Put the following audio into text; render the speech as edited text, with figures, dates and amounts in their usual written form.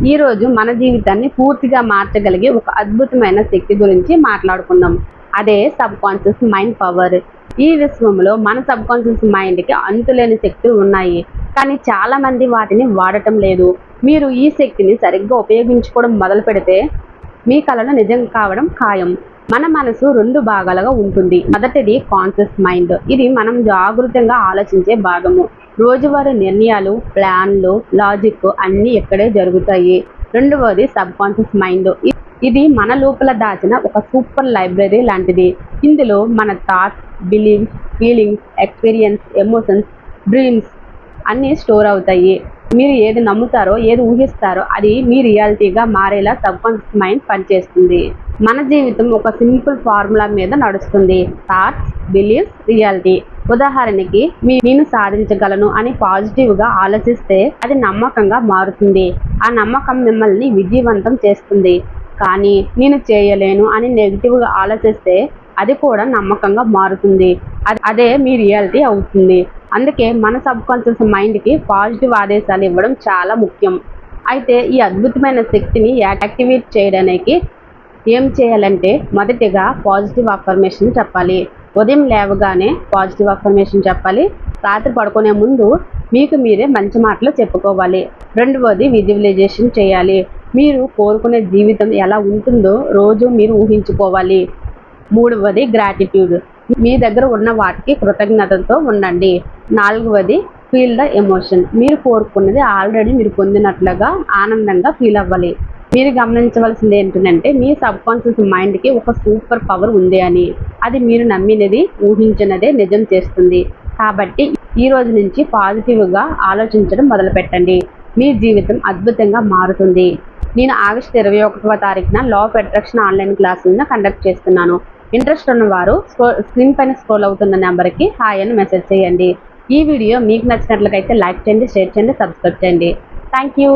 ఈ రోజు మన జీవితాన్ని పూర్తిగా మార్చగలిగే ఒక అద్భుతమైన శక్తి గురించి మాట్లాడుకుందాం. అదే సబ్ కాన్షియస్ మైండ్ పవర్. ఈ విశ్వంలో మన సబ్ కాన్షియస్ మైండ్కి అంతులేని శక్తులు ఉన్నాయి, కానీ చాలా మంది వాటిని వాడటం లేదు. మీరు ఈ శక్తిని సరిగ్గా ఉపయోగించుకోవడం మొదలు పెడితే మీ కలను నిజం కావడం ఖాయం. మన మనసు 2 భాగాలుగా ఉంటుంది. మొదటిది కాన్షియస్ మైండ్. ఇది మనం జాగృతంగా ఆలోచించే భాగము. రోజువారీ నిర్ణయాలు, ప్లాన్లు, లాజిక్ అన్నీ ఇక్కడే జరుగుతాయి. రెండవది సబ్ కాన్షియస్ మైండ్. ఇది మన లోపల దాచిన ఒక సూపర్ లైబ్రరీ లాంటిది. ఇందులో మన thoughts, beliefs, feelings, experience, emotions, dreams అన్నీ స్టోర్ అవుతాయి. మీరు ఏది నమ్ముతారో, ఏది ఊహిస్తారో అది మీ రియాలిటీగా మారేలా సబ్ కాన్షియస్ మైండ్ పనిచేస్తుంది. మన జీవితం ఒక సింపుల్ ఫార్ములా మీద నడుస్తుంది. Thoughts, beliefs, reality. ఉదాహరణకి నేను సాధించగలను అని పాజిటివ్గా ఆలోచిస్తే అది నమ్మకంగా మారుతుంది. ఆ నమ్మకం మిమ్మల్ని విజయవంతం చేస్తుంది. కానీ నేను చేయలేను అని నెగిటివ్గా ఆలోచిస్తే అది కూడా నమ్మకంగా మారుతుంది. అదే మీ రియాలిటీ అవుతుంది. అందుకే మన సబ్ కాన్షియస్ మైండ్కి పాజిటివ్ ఆదేశాలు ఇవ్వడం చాలా ముఖ్యం. అయితే ఈ అద్భుతమైన శక్తిని యాక్టివేట్ చేయడానికి ఏం చేయాలంటే, మొదటిగా పాజిటివ్ అఫర్మేషన్ చెప్పాలి. ఉదయం లేవగానే పాజిటివ్ అఫర్మేషన్ చెప్పాలి. రాత్రి పడుకునే ముందు మీకు మీరే మంచి మాటలు చెప్పుకోవాలి. రెండవది విజువలైజేషన్ చేయాలి. మీరు కోరుకునే జీవితం ఎలా ఉంటుందో రోజు మీరు ఊహించుకోవాలి. మూడవది గ్రాటిట్యూడ్. మీ దగ్గర ఉన్న వాటికి కృతజ్ఞతతో ఉండండి. నాలుగవది ఫీల్ ద ఎమోషన్. మీరు కోరుకున్నది ఆల్రెడీ మీరు పొందినట్లుగా ఆనందంగా ఫీల్ అవ్వాలి. మీరు గమనించవలసింది ఏంటంటే, మీ సబ్ కాన్షియస్ మైండ్కి ఒక సూపర్ పవర్ ఉంది అని. అది మీరు నమ్మినది, ఊహించినదే నిజం చేస్తుంది. కాబట్టి ఈ రోజు నుంచి పాజిటివ్గా ఆలోచించడం మొదలుపెట్టండి. మీ జీవితం అద్భుతంగా మారుతుంది. నేను ఆగస్టు 21వ తారీఖున లా ఆఫ్ అట్రాక్షన్ ఆన్లైన్ క్లాసులను కండక్ట్ చేస్తున్నాను. ఇంట్రెస్ట్ ఉన్నవారు స్క్రీన్ పైన స్క్రోల్ అవుతున్న నెంబర్కి హాయ్ అని మెసేజ్ చేయండి. ఈ వీడియో మీకు నచ్చినట్లయితే లైక్ చేయండి, షేర్ చేయండి, సబ్స్క్రైబ్ చేయండి. Thank you.